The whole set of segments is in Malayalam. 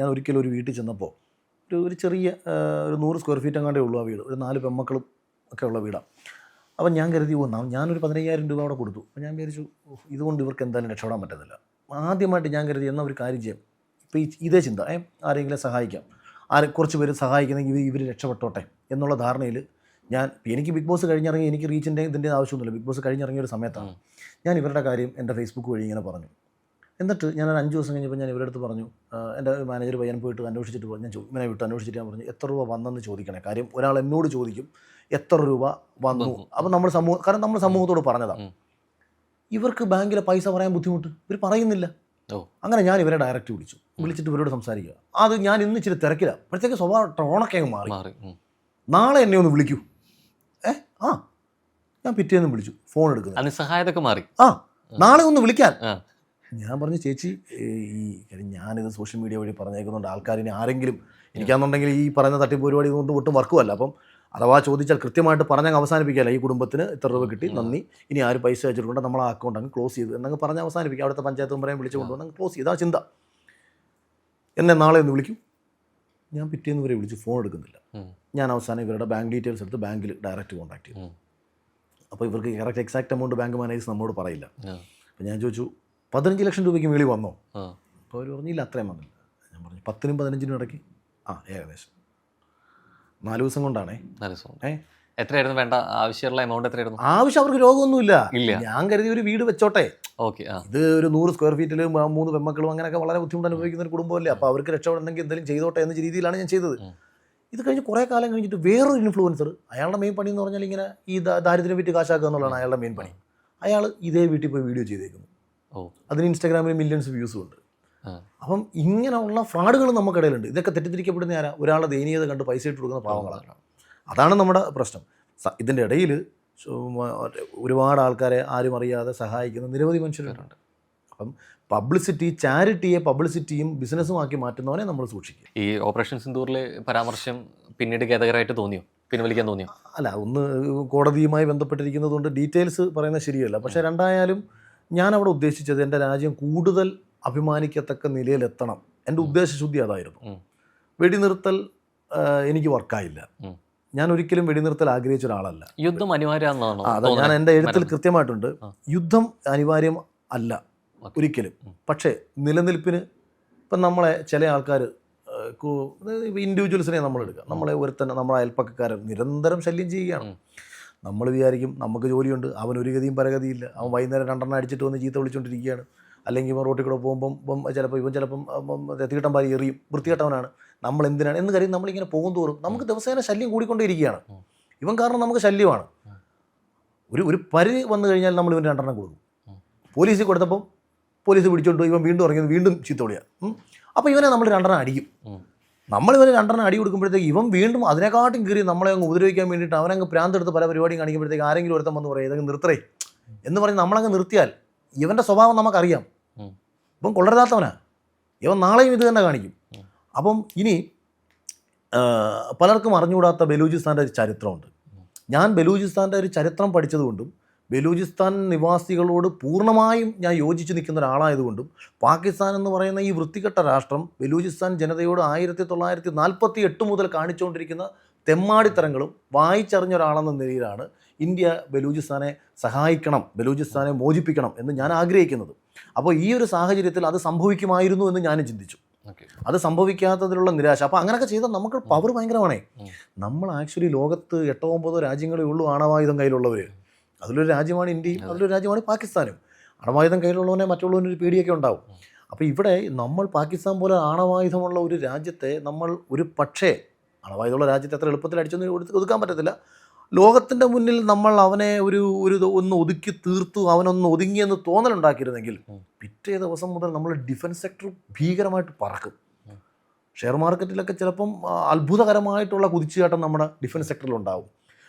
ഞാൻ ഒരിക്കലും ഒരു വീട്ടിൽ ചെന്നപ്പോൾ ഒരു ചെറിയ ഒരു 100 സ്ക്വയർ ഫീറ്റ് അങ്ങാണ്ടേ ഉള്ളൂ ആ വീട്, ഒരു 4 പെൺമക്കളും ഒക്കെ ഉള്ള വീടാണ്. അപ്പം ഞാൻ കരുതി ഞാനൊരു 15,000 രൂപ അവിടെ കൊടുത്തു. അപ്പം ഞാൻ വിചാരിച്ചു ഇതുകൊണ്ട് ഇവർക്ക് എന്തായാലും രക്ഷപ്പെടാൻ പറ്റുന്നില്ല. ആദ്യമായിട്ട് ഞാൻ കരുതി എന്നാൽ ഒരു കാര്യം ചെയ്യാം, ഇപ്പോൾ ഇതേ ചിന്ത ആരെങ്കിലും സഹായിക്കാം, കുറച്ച് പേര് സഹായിക്കുന്നെങ്കിൽ ഇവർ രക്ഷപ്പെട്ടോട്ടെ എന്നുള്ള ധാരണയിൽ എനിക്ക് ബിഗ് ബോസ് കഴിഞ്ഞിറങ്ങി എനിക്ക് റീച്ചിൻ്റെ ഇതിൻ്റെ ആവശ്യമൊന്നുമില്ല. ബിഗ് ബോസ് കഴിഞ്ഞിറങ്ങിയ ഒരു സമയത്താണ് ഞാൻ ഇവരുടെ കാര്യം എൻ്റെ ഫേസ്ബുക്ക് വഴി ഇങ്ങനെ പറഞ്ഞു. എന്നിട്ട് ഞാനൊരു 5 ദിവസം കഴിഞ്ഞപ്പോൾ ഞാൻ ഇവരുടെ അടുത്ത് പറഞ്ഞു, എൻ്റെ മാനേജർ പയ്യൻ പോയിട്ട് അന്വേഷിച്ചിട്ട് പറഞ്ഞു, ഞാൻ ഇങ്ങനെ വിട്ട് അന്വേഷിച്ചിട്ട് ഞാൻ പറഞ്ഞു എത്ര രൂപ വന്നെന്ന് ചോദിക്കണേ. കാര്യം ഒരാൾ എന്നോട് ചോദിക്കും എത്ര രൂപ വന്നു. അപ്പം കാരണം നമ്മൾ സമൂഹത്തോട് പറഞ്ഞതാണ്. ഇവർക്ക് ബാങ്കിലെ പൈസ പറയാൻ ബുദ്ധിമുട്ട്, ഇവർ പറയുന്നില്ല. അങ്ങനെ ഞാൻ ഇവരെ ഡയറക്റ്റ് വിളിച്ചിട്ട് ഇവരോട് സംസാരിക്കുക. അത് ഞാൻ ഇന്ന് ഇച്ചിരി തിരക്കില്ല, അപ്പോഴത്തേക്ക് സ്വഭാവം ടോണൊക്കെ മാറി. നാളെ എന്നെ ഒന്ന് വിളിക്കൂ. ഞാൻ പിറ്റേന്ന് വിളിച്ചു, ഫോൺ എടുക്കുന്നു, സഹായതൊക്കെ മാറി. നാളെ ഒന്ന് വിളിക്കാൻ. ഞാൻ പറഞ്ഞു ചേച്ചി ഞാനിത് സോഷ്യൽ മീഡിയ വഴി പറഞ്ഞേക്കുന്നുണ്ട്, ആൾക്കാരിനെ ആരെങ്കിലും എനിക്കാണെന്നുണ്ടെങ്കിൽ ഈ പറയുന്ന തട്ടിപ്പ് പരിപാടി കൊണ്ട് ഒട്ടും വർക്കുമല്ല. അപ്പം അഥവാ ചോദിച്ചാൽ കൃത്യമായിട്ട് പറഞ്ഞങ്ങ് അവസാനിപ്പിക്കുകയല്ല, ഈ കുടുംബത്തിന് ഇത്ര രൂപ കിട്ടി, നന്ദി, ഇനി ആരും പൈസ അയച്ചിട്ടുണ്ട്, നമ്മൾ ആ അക്കൗണ്ട് അങ്ങ് ക്ലോസ് ചെയ്തു എന്നങ്ങ് പറഞ്ഞ് അവസാനിപ്പിക്കുക. അവിടുത്തെ പഞ്ചായത്ത് മെമ്പറേയും വിളിച്ചു കൊണ്ടുവന്ന് അങ്ങ് ക്ലോസ് ചെയ്ത് ആ ചിന്ത. എന്നെ നാളെ ഒന്ന് വിളിക്കും. ഞാൻ പിറ്റേന്ന് വരെ വിളിച്ചു, ഫോൺ എടുക്കുന്നില്ല. ഞാൻ അവസാനം ഇവരുടെ ബാങ്ക് ഡീറ്റെയിൽസ് എടുത്ത് ബാങ്കിൽ ഡയറക്റ്റ് കോൺടാക്ട് ചെയ്തു. അപ്പോൾ ഇവർക്ക് correct exact amount bank managers നമ്മോട് പറയില്ല. അപ്പോൾ ഞാൻ ചോദിച്ചു 15 ലക്ഷം രൂപയ്ക്ക് മേളിൽ വന്നോ? അപ്പോൾ അവർ പറഞ്ഞില്ല അത്രയും വന്നില്ല. ഞാൻ പറഞ്ഞു 10-നും 15-നും ഇടയ്ക്ക് ഏകദേശം 4 ദിവസം കൊണ്ടാണേ. എത്രയായിരുന്നു വേണ്ട ആവശ്യമുള്ള എമൗണ്ട്? എത്രയായിരുന്നു ആവശ്യം? അവർക്ക് രോഗമൊന്നുമില്ല. ഞാൻ കരുതി ഒരു വീട് വെച്ചോട്ടെ. ഇത് ഒരു 100 സ്ക്വയർ ഫീറ്റിൽ 3 പെൺമക്കളും അങ്ങനെയൊക്കെ വളരെ ബുദ്ധിമുട്ട് അനുഭവിക്കുന്ന ഒരു കുടുംബമല്ലേ. അപ്പോൾ അവർക്ക് രക്ഷപ്പെടണമെങ്കിൽ എന്തെങ്കിലും ചെയ്തോട്ടെ എന്ന രീതിയിലാണ് ഞാൻ ചെയ്തത്. ഇത് കഴിഞ്ഞ് കുറേ കാലം കഴിഞ്ഞിട്ട് വേറൊരു ഇൻഫ്ലുവൻസർ, അയാളുടെ മെയിൻ പണി എന്ന് പറഞ്ഞാൽ ഇങ്ങനെ ഈ ദാരിദ്ര്യം വിറ്റ് കാശാക്കുക എന്നുള്ളതാണ് അയാളുടെ മെയിൻ പണി. അയാൾ ഇതേ വീട്ടിൽ പോയി വീഡിയോ ചെയ്തേക്കുന്നു, അതിന് ഇൻസ്റ്റാഗ്രാമിൽ മില്യൺസ് വ്യൂസും ഉണ്ട്. അപ്പം ഇങ്ങനെയുള്ള ഫ്രോഡുകൾ നമുക്കിടയിലുണ്ട്. ഇതൊക്കെ തെറ്റിദ്ധരിക്കപ്പെടുന്ന ആരാ? ഒരാളുടെ ദയനീയത കണ്ട് പൈസ ഇട്ട് കൊടുക്കുന്ന പാവങ്ങളാണ്. അതാണ് നമ്മുടെ പ്രശ്നം. ഇതിൻ്റെ ഇടയിൽ ഒരുപാട് ആൾക്കാരെ ആരും അറിയാതെ സഹായിക്കുന്ന നിരവധി മനുഷ്യരുണ്ട്. അപ്പം പബ്ലിസിറ്റി, ചാരിറ്റിയെ പബ്ലിസിറ്റിയും ബിസിനസ്സുമാക്കി മാറ്റുന്നവനെ നമ്മൾ സൂക്ഷിക്കും. ഈ ഓപ്പറേഷൻ സിന്ദൂറിലെ പരാമർശം പിന്നീട് ഖേദകരമായിട്ട് തോന്നിയോ? പിൻവലിക്കാൻ തോന്നിയോ? അല്ല, ഒന്ന് കോടതിയുമായി ബന്ധപ്പെട്ടിരിക്കുന്നത് കൊണ്ട് ഡീറ്റെയിൽസ് പറയുന്നത് ശരിയല്ല. പക്ഷേ രണ്ടായാലും ഞാനവിടെ ഉദ്ദേശിച്ചത് എൻ്റെ രാജ്യം കൂടുതൽ അഭിമാനിക്കത്തക്ക നിലയിലെത്തണം. എൻ്റെ ഉദ്ദേശശുദ്ധി അതായിരുന്നു. വെടിനിർത്തൽ എനിക്ക് വർക്കായില്ല. ഞാൻ ഒരിക്കലും വെടിനിർത്തൽ ആഗ്രഹിച്ച ഒരാളല്ല. യുദ്ധം അനിവാര്യമാണെന്നാണോ? അതെ, ഞാൻ എൻ്റെ എഴുത്തിൽ കൃത്യമായിട്ടുണ്ട്, യുദ്ധം അനിവാര്യം അല്ല ഒരിക്കലും. പക്ഷേ നിലനിൽപ്പിന് ഇപ്പം നമ്മളെ ചില ആൾക്കാർ ഇൻഡിവിജ്വൽസിനെ നമ്മളെടുക്കുക, നമ്മളെ ഒരുത്തന്നെ നമ്മളെ അയൽപ്പക്കക്കാരൻ നിരന്തരം ശല്യം ചെയ്യുകയാണ്. നമ്മൾ വിചാരിക്കും നമുക്ക് ജോലിയുണ്ട്, അവൻ ഒരു ഗതിയും പരഗതിയില്ല, അവൻ വൈകുന്നേരം 2 അടിച്ചിട്ട് വന്ന് ചീത്ത വിളിച്ചുകൊണ്ടിരിക്കുകയാണ്. അല്ലെങ്കിൽ ഇവൻ റോട്ടിൽ കൂടെ പോകുമ്പം ചിലപ്പം തീട്ടം പാരി എറിയും, വൃത്തികെട്ടവനാണ്, നമ്മൾ എന്തിനാണ് എന്ന് കാര്യം നമ്മളിങ്ങനെ പോകും തോറും നമുക്ക് ദിവസേന ശല്യം കൂടിക്കൊണ്ടേയിരിക്കുകയാണ്. ഇവൻ കാരണം നമുക്ക് ശല്യമാണ്. ഒരു പരിധി വന്നു കഴിഞ്ഞാൽ നമ്മൾ ഇവൻ 2 കൊടുക്കും. പോലീസിൽ കൊടുത്തപ്പം പോലീസ് പിടിച്ചോണ്ട് ഇവൻ വീണ്ടും ഇറങ്ങി വീണ്ടും ചീത്ത വിളിയാണ്. അപ്പോൾ ഇവനെ നമ്മൾ 2 അടിക്കും. നമ്മൾ ഇവന് 2 അടി കൊടുക്കുമ്പോഴത്തേക്ക് ഇവൻ വീണ്ടും അതിനെക്കാട്ടും കീറി നമ്മളെ അങ്ങ് ഉപദ്രവിക്കാൻ വേണ്ടിയിട്ട് അവനങ്ങ് പ്രാന്തെടുത്ത് പല പരിപാടിയും കാണിക്കുമ്പോഴത്തേക്ക് ആരെങ്കിലും ഒരുത്തം വന്ന് പറയും ഇതങ്ങ് നിർത്തേ എന്ന് പറഞ്ഞ് നമ്മളങ്ങ് നിർത്തിയാൽ ഇവൻ്റെ സ്വഭാവം നമുക്കറിയാം. ഇവൻ കൊള്ളരുതാത്തവനാ, ഇവൻ നാളെയും ഇത് തന്നെ കാണിക്കും. അപ്പം ഇനി പലർക്കും അറിഞ്ഞുകൂടാത്ത ബലൂചിസ്ഥാൻ്റെ ഒരു ചരിത്രമുണ്ട്. ഞാൻ ബലൂചിസ്ഥാൻ്റെ ഒരു ചരിത്രം പഠിച്ചതുകൊണ്ടും ബലൂചിസ്ഥാൻ നിവാസികളോട് പൂർണ്ണമായും ഞാൻ യോജിച്ച് നിൽക്കുന്ന ഒരാളായതുകൊണ്ടും പാകിസ്ഥാൻ എന്ന് പറയുന്ന ഈ വൃത്തികെട്ട രാഷ്ട്രം ബലൂചിസ്ഥാൻ ജനതയോട് 1948 മുതൽ കാണിച്ചുകൊണ്ടിരിക്കുന്ന തെമ്മാടിത്തരങ്ങളും വായിച്ചറിഞ്ഞ ഒരാളെന്ന നിലയിലാണ് ഇന്ത്യ ബലൂചിസ്ഥാനെ സഹായിക്കണം, ബലൂചിസ്ഥാനെ മോചിപ്പിക്കണം എന്ന് ഞാൻ ആഗ്രഹിക്കുന്നത്. അപ്പോൾ ഈ ഒരു സാഹചര്യത്തിൽ അത് സംഭവിക്കുമായിരുന്നു എന്ന് ഞാനും ചിന്തിച്ചു. അത് സംഭവിക്കാത്തതിലുള്ള നിരാശ. അപ്പോൾ അങ്ങനെയൊക്കെ ചെയ്താൽ നമുക്ക് പവർ ഭയങ്കരമാണേ. നമ്മൾ ആക്ച്വലി ലോകത്ത് 8-9 രാജ്യങ്ങളേ ഉള്ളൂ ആണവായുധം കയ്യിലുള്ളവർ. അതിലൊരു രാജ്യമാണ് ഇന്ത്യയും, അതിലൊരു രാജ്യമാണ് പാകിസ്ഥാനും. ആണവായുധം കയ്യിലുള്ളവനെ മറ്റുള്ളവനൊരു പേടിയൊക്കെ ഉണ്ടാവും. അപ്പോൾ ഇവിടെ നമ്മൾ പാകിസ്ഥാൻ പോലെ ആണവായുധമുള്ള ഒരു രാജ്യത്തെ നമ്മൾ ഒരു പക്ഷേ ആണവായുധമുള്ള രാജ്യത്തെ അത്ര എളുപ്പത്തിൽ അടിച്ചൊന്നും ഒതുക്കാൻ പറ്റത്തില്ല. ലോകത്തിൻ്റെ മുന്നിൽ നമ്മൾ അവനെ ഒന്ന് ഒതുക്കി തീർത്തു, അവനൊന്ന് ഒതുങ്ങിയെന്ന് തോന്നലുണ്ടാക്കിയിരുന്നെങ്കിൽ പിറ്റേ ദിവസം മുതൽ നമ്മൾ ഡിഫൻസ് സെക്ടർ ഭീകരമായിട്ട് പറക്കും. ഷെയർ മാർക്കറ്റിലൊക്കെ ചിലപ്പം അത്ഭുതകരമായിട്ടുള്ള കുതിച്ചുചാട്ടം നമ്മുടെ ഡിഫൻസ് സെക്ടറിലുണ്ടാവും.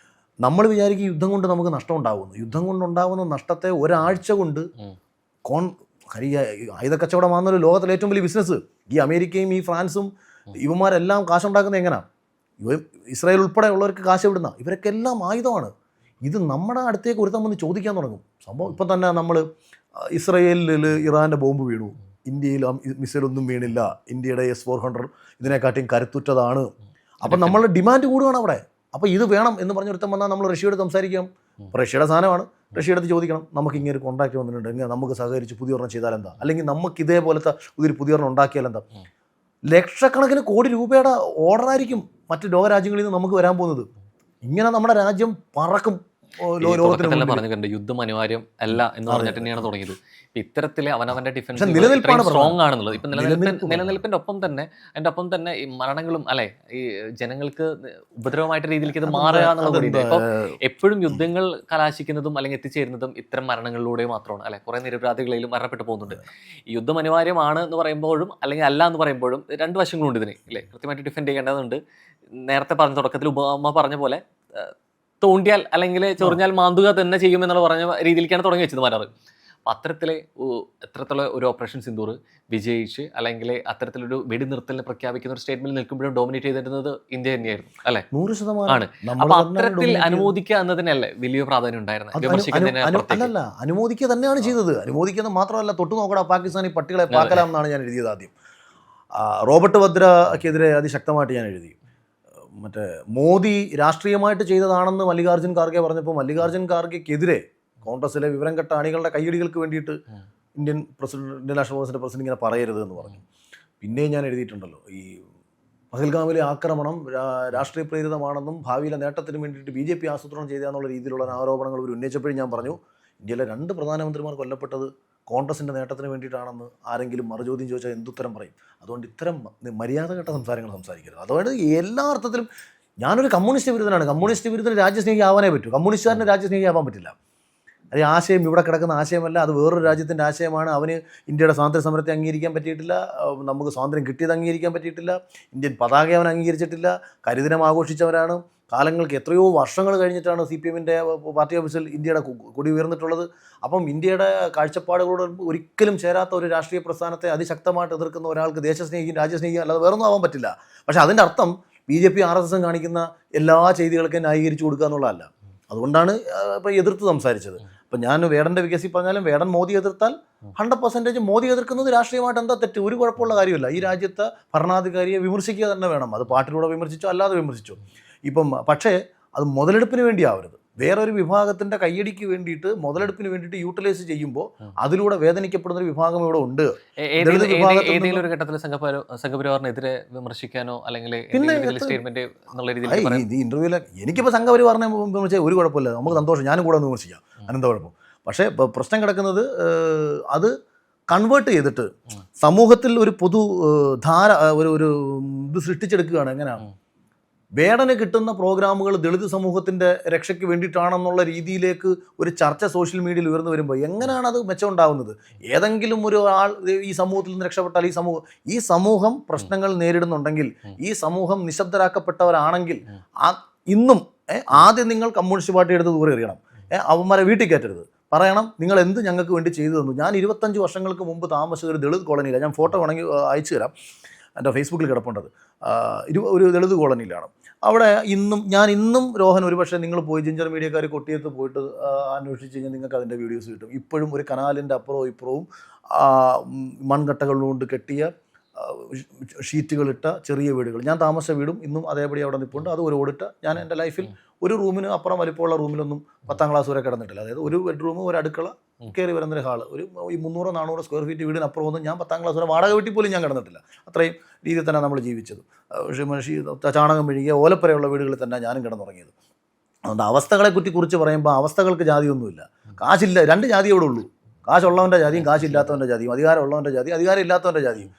നമ്മൾ വിചാരിക്കും യുദ്ധം കൊണ്ട് നമുക്ക് നഷ്ടം ഉണ്ടാകുന്നു. യുദ്ധം കൊണ്ടുണ്ടാകുന്ന നഷ്ടത്തെ ഒരാഴ്ച കൊണ്ട് ആയുധ കച്ചവടമാണെന്നൊരു ലോകത്തിലെ ഏറ്റവും വലിയ ബിസിനസ്. ഈ അമേരിക്കയും ഈ ഫ്രാൻസും ഇവന്മാരെല്ലാം കാശുണ്ടാക്കുന്നത് എങ്ങനെയാണ്? ഇസ്രായേൽ ഉൾപ്പെടെ ഉള്ളവർക്ക് കാശ് വിടുന്ന ഇവരൊക്കെ എല്ലാം ആയുധമാണ്. ഇത് നമ്മുടെ അടുത്തേക്ക് ഒരുത്തം വന്ന് ചോദിക്കാൻ തുടങ്ങും. സംഭവം ഇപ്പം തന്നെ നമ്മൾ ഇസ്രായേലിൽ ഇറാൻ്റെ ബോംബ് വീണു, ഇന്ത്യയിൽ മിസൈലൊന്നും വീണില്ല, ഇന്ത്യയുടെ S-400 ഇതിനെക്കാട്ടിയും കരുത്തുറ്റതാണ്. അപ്പം നമ്മൾ ഡിമാൻഡ് കൂടുകയാണ് അവിടെ. അപ്പോൾ ഇത് വേണം എന്ന് പറഞ്ഞൊരുത്തം വന്നാൽ നമ്മൾ റഷ്യയോട് സംസാരിക്കാം. അപ്പോൾ റഷ്യയുടെ സാധനമാണ്, റഷ്യയുടെ അടുത്ത് ചോദിക്കണം, നമുക്ക് ഇങ്ങനെ ഒരു കോൺട്രാക്ട് വന്നിട്ടുണ്ട്, എങ്ങനെ നമുക്ക് സഹകരിച്ച് പുതിയൊരെണ്ണം ചെയ്താൽ എന്താ, അല്ലെങ്കിൽ നമുക്ക് ഇതേപോലത്തെ ഒരു പുതിയൊരെണ്ണം ഉണ്ടാക്കിയാൽ എന്താ. ലക്ഷക്കണക്കിന് കോടി രൂപയുടെ ഓർഡറായിരിക്കും മറ്റ് ലോകരാജ്യങ്ങളിൽ നിന്ന് നമുക്ക് വരാൻ പോകുന്നത്. ഇങ്ങനെ നമ്മുടെ രാജ്യം പറക്കും. ലോകത്തിന് പറഞ്ഞിട്ടുണ്ട് യുദ്ധം അനിവാര്യം അല്ല എന്ന് പറഞ്ഞിട്ട് തന്നെയാണ് തുടങ്ങിയത്. ഇത്തരത്തിലെ അവനവന്റെ ഡിഫൻസ് നിലനിൽപ്പാണ് സ്ട്രോങ് ആണെന്നുള്ളത്. ഇപ്പൊ നിലനിൽപ്പിന്റെ ഒപ്പം തന്നെ അതിന്റെ ഒപ്പം തന്നെ ഈ മരണങ്ങളും അല്ലെ ഈ ജനങ്ങൾക്ക് ഉപദ്രവമായിട്ട് രീതിയിലേക്ക് ഇത് മാറുക എന്നുള്ളത്. ഇപ്പൊ എപ്പോഴും യുദ്ധങ്ങൾ കലാശിക്കുന്നതും അല്ലെങ്കിൽ എത്തിച്ചേരുന്നതും ഇത്തരം മരണങ്ങളിലൂടെ മാത്രമാണ് അല്ലെ. കുറെ നിരപരാധികളിലും മരണപ്പെട്ടു പോകുന്നുണ്ട്. ഈ യുദ്ധം അനിവാര്യമാണ് എന്ന് പറയുമ്പോഴും അല്ലെങ്കിൽ അല്ല എന്ന് പറയുമ്പോഴും രണ്ട് വശങ്ങളുണ്ട് ഇതിന് അല്ലെ. കൃത്യമായിട്ട് ഡിഫെൻഡ് ചെയ്യേണ്ടതുണ്ട്. നേരത്തെ പറഞ്ഞ തുടക്കത്തിൽ ഉപമ പറഞ്ഞ പോലെ തോണ്ടിയാൽ അല്ലെങ്കിൽ ചൊറിഞ്ഞാൽ മാന്തുക തന്നെ ചെയ്യുമെന്നുള്ള പറഞ്ഞ രീതിയിലേക്കാണ് തുടങ്ങി വെച്ചത് മലർ. അപ്പം അത്തരത്തിലെ എത്രത്തോളം ഒരു ഓപ്പറേഷൻ സിന്ദൂർ വിജയിച്ച് അല്ലെങ്കിൽ അത്തരത്തിലൊരു വെടിനിർത്തലിനെ പ്രഖ്യാപിക്കുന്ന ഒരു സ്റ്റേറ്റ്മെന്റ് നിൽക്കുമ്പോഴും ഡോമിനേറ്റ് ചെയ്തിരുന്നത് ഇന്ത്യ തന്നെയായിരുന്നു അല്ലെ. 100% ആണ്. അപ്പൊ അത്തരത്തിൽ അനുമോദിക്കുക എന്നതിനല്ലേ വലിയ പ്രാധാന്യം ഉണ്ടായിരുന്നത്. അല്ലല്ല, അനുമോദിക്കുക തന്നെയാണ് ചെയ്തത്. അനുമോദിക്കുന്നത് മാത്രമല്ല, തൊട്ടു നോക്കടാ പാകിസ്ഥാനി പട്ടികളെ പാക്കലാം എന്നാണ് ഞാൻ എഴുതിയത് ആദ്യം. റോബർട്ട് വദ്രക്കെതിരെ അതിശക്തമായിട്ട് ഞാൻ എഴുതി. മറ്റേ മോദി രാഷ്ട്രീയമായിട്ട് ചെയ്തതാണെന്ന് മല്ലികാർജ്ജുൻ ഖാർഗെ പറഞ്ഞപ്പോൾ മല്ലികാർജ്ജുൻ ഖാർഗെക്കെതിരെ കോൺഗ്രസിലെ വിവരം കെട്ട അണികളുടെ കയ്യടികൾക്ക് വേണ്ടിയിട്ട് ഇന്ത്യൻ നാഷണൽ കോൺഗ്രസിൻ്റെ പ്രസിഡന്റ് ഇങ്ങനെ പറയരുത് എന്ന് പറഞ്ഞു. പിന്നെയും ഞാൻ എഴുതിയിട്ടുണ്ടല്ലോ, ഈ പഹൽഗാമിലെ ആക്രമണം രാഷ്ട്രീയ പ്രേരിതമാണെന്നും ഭാവിയിലെ നേട്ടത്തിന് വേണ്ടിയിട്ട് BJP ആസൂത്രണം ചെയ്തതെന്നുള്ള രീതിയിലുള്ള ആരോപണങ്ങൾ ഇവർ ഉന്നയിച്ചപ്പോഴും ഞാൻ പറഞ്ഞു, ഇന്ത്യയിലെ 2 പ്രധാനമന്ത്രിമാർ കൊല്ലപ്പെട്ടത് കോൺഗ്രസിൻ്റെ നേട്ടത്തിന് വേണ്ടിയിട്ടാണെന്ന് ആരെങ്കിലും മറുചോദ്യം ചോദിച്ചാൽ എന്തുത്തരം പറയും. അതുകൊണ്ട് ഇത്തരം മര്യാദഘട്ട സംസാരങ്ങൾ സംസാരിക്കരുത്. അതുകൊണ്ട് എല്ലാ അർത്ഥത്തിലും ഞാനൊരു കമ്മ്യൂണിസ്റ്റ് വിരുദ്ധനാണ്. കമ്മ്യൂണിസ്റ്റ് വിരുദ്ധന് രാജ്യസ്നേഹി ആവാനേ പറ്റൂ. കമ്മ്യൂണിസ്റ്റുകാരന് രാജ്യസ്നേഹി ആവാൻ പറ്റില്ല. അത് ആശയം ഇവിടെ കിടക്കുന്ന ആശയമല്ല, അത് വേറൊരു രാജ്യത്തിൻ്റെ ആശയമാണ്. അവന് ഇന്ത്യയുടെ സ്വാതന്ത്ര്യ സമരത്തെ അംഗീകരിക്കാൻ പറ്റിയിട്ടില്ല, നമുക്ക് സ്വാതന്ത്ര്യം കിട്ടിയത് അംഗീകരിക്കാൻ പറ്റിയിട്ടില്ല, ഇന്ത്യൻ പതാക അവൻ അംഗീകരിച്ചിട്ടില്ല, കരിദിനം ആഘോഷിച്ചവരാണ്. കാലങ്ങൾക്ക് എത്രയോ വർഷങ്ങൾ കഴിഞ്ഞിട്ടാണ് CPM-ൻ്റെ പാർട്ടി ഓഫീസിൽ ഇന്ത്യയുടെ കൊടി ഉയർന്നിട്ടുള്ളത്. അപ്പം ഇന്ത്യയുടെ കാഴ്ചപ്പാടുകളോട് ഒരിക്കലും ചേരാത്ത ഒരു രാഷ്ട്രീയ പ്രസ്ഥാനത്തെ അതിശക്തമായിട്ട് എതിർക്കുന്ന ഒരാൾക്ക് ദേശസ്നേഹിയും രാജ്യസ്നേഹിയും അല്ലാതെ വേറൊന്നും ആവാൻ പറ്റില്ല. പക്ഷേ അതിൻ്റെ അർത്ഥം BJP RSS കാണിക്കുന്ന എല്ലാ ചെയ്തികൾക്കും ന്യായീകരിച്ചു കൊടുക്കുക എന്നുള്ളതല്ല. അതുകൊണ്ടാണ് ഇപ്പോൾ എതിർത്ത് സംസാരിച്ചത്. അപ്പം ഞാൻ വേടൻ്റെ വികസി പറഞ്ഞാലും വേടൻ മോദി എതിർത്താൽ 100% മോദി എതിർക്കുന്നത് രാഷ്ട്രീയമായിട്ട് എന്താ തെറ്റ്? ഒരു കുഴപ്പമുള്ള കാര്യമില്ല. ഈ രാജ്യത്തെ ഭരണാധികാരിയെ വിമർശിക്കുക തന്നെ വേണം. അത് പാർട്ടിയിലൂടെ വിമർശിച്ചോ അല്ലാതെ വിമർശിച്ചോ. ഇപ്പം പക്ഷേ അത് മുതലെടുപ്പിന് വേണ്ടിയാവരുത്. വേറൊരു വിഭാഗത്തിൻ്റെ കയ്യടിക്ക് വേണ്ടിയിട്ട് മുതലെടുപ്പിന് വേണ്ടിയിട്ട് യൂട്ടിലൈസ് ചെയ്യുമ്പോൾ അതിലൂടെ വേദനിക്കപ്പെടുന്ന ഒരു വിഭാഗം ഇവിടെ ഉണ്ട്. ഏതെങ്കിലും ഒരു ഘട്ടത്തിൽ സംഘപരിവാറിനെതിരെ വിമർശിക്കാനോ അല്ലെങ്കിൽ സ്റ്റേറ്റ്മെന്റ് ഈ ഇന്റർവ്യൂവിൽ എനിക്കിപ്പോൾ സംഘപരിവാറിനെ വിമർശിച്ചാൽ ഒരു കുഴപ്പമില്ല, നമുക്ക് സന്തോഷം, ഞാനും കൂടെ ഒന്ന് വിമർശിക്കാം, അനന്ത കുഴപ്പം. പക്ഷേ പ്രശ്നം കിടക്കുന്നത് അത് കൺവേർട്ട് ചെയ്തിട്ട് സമൂഹത്തിൽ ഒരു പൊതു ധാര ഒരു ഇത് സൃഷ്ടിച്ചെടുക്കുകയാണ്. എങ്ങനെയാണ് വേടന് കിട്ടുന്ന പ്രോഗ്രാമുകൾ ദളിത് സമൂഹത്തിൻ്റെ രക്ഷയ്ക്ക് വേണ്ടിയിട്ടാണെന്നുള്ള രീതിയിലേക്ക് ഒരു ചർച്ച സോഷ്യൽ മീഡിയയിൽ ഉയർന്നു വരുമ്പോൾ എങ്ങനെയാണ് അത് മെച്ചമുണ്ടാകുന്നത്? ഏതെങ്കിലും ഒരു ആൾ ഈ സമൂഹത്തിൽ നിന്ന് രക്ഷപ്പെട്ടാൽ ഈ സമൂഹം പ്രശ്നങ്ങൾ നേരിടുന്നുണ്ടെങ്കിൽ, ഈ സമൂഹം നിശബ്ദരാക്കപ്പെട്ടവരാണെങ്കിൽ ഇന്നും ആദ്യം നിങ്ങൾ കമ്മ്യൂണിസ്റ്റ് പാർട്ടി എടുത്ത് ദൂരെ എറിയണം. അവന്മാരെ വീട്ടിൽ കയറ്റരുത്. പറയണം നിങ്ങൾ എന്ത് ഞങ്ങൾക്ക് വേണ്ടി ചെയ്തു തന്നു. ഞാൻ 25 വർഷങ്ങൾക്ക് മുമ്പ് താമസിച്ച ഒരു ദളിത് കോളനിയിലാണ്. ഞാൻ ഫോട്ടോ വേണമെങ്കിൽ അയച്ചു തരാം, എൻ്റെ ഫേസ്ബുക്കിൽ കിടപ്പുണ്ടത്. ഒരു ദളിത് കോളനിയിലാണ്. അവിടെ ഇന്നും രോഹൻ ഒരുപക്ഷെ നിങ്ങൾ പോയി ജിഞ്ചർ മീഡിയക്കാർ കൊട്ടിയത്ത് പോയിട്ട് അന്വേഷിച്ച് കഴിഞ്ഞാൽ നിങ്ങൾക്ക് അതിൻ്റെ വീഡിയോസ് കിട്ടും. ഇപ്പോഴും ഒരു കനാലിൻ്റെ അപ്പുറവും ഇപ്പുറവും മൺകട്ടകളുകൊണ്ട് കെട്ടിയ ഷീറ്റുകളിട്ട ചെറിയ വീടുകൾ. ഞാൻ താമസിച്ച വീടും ഇന്നും അതേപടി അവിടെ നിൽപ്പുണ്ട്. അത് ഒരു ഓടിട്ട, ഞാൻ എൻ്റെ ലൈഫിൽ ഒരു റൂമിന് അപ്പുറം വലിപ്പമുള്ള റൂമിലൊന്നും 10ാം ക്ലാസ് വരെ കിടന്നിട്ടില്ല. അതായത് ഒരു ബെഡ്റൂം, ഒരു അടുക്കള, കയറി വരുന്നൊരു ഹാള്, ഒരു 300-400 സ്ക്വയർ ഫീറ്റ് വീടിനപ്പുറമൊന്നും ഞാൻ 10ാം ക്ലാസ് വരെ വാടക വീട്ടിൽ പോലും ഞാൻ കിടന്നിട്ടില്ല. അത്രയും രീതിയിൽ തന്നെ നമ്മൾ ജീവിച്ചത്. ചാണകം മെഴുകിയ ഓലപ്പരയുള്ള വീടുകളിൽ തന്നെ ഞാനും കിടന്നുറങ്ങിയത്. അതുകൊണ്ട് അവസ്ഥകളെ കുറിച്ച് പറയുമ്പോൾ അവസ്ഥകൾക്ക് ജാതിയൊന്നുമില്ല. കാശില്ല, 2 ജാതി ഇവിടെ ഉള്ളൂ. കാശുള്ളവൻ്റെ ജാതിയും കാശില്ലാത്തവൻ്റെ ജാതിയും, അധികാരമുള്ളവൻ്റെ ജാതി, അധികാരം ഇല്ലാത്തവൻ്റെ ജാതിയും.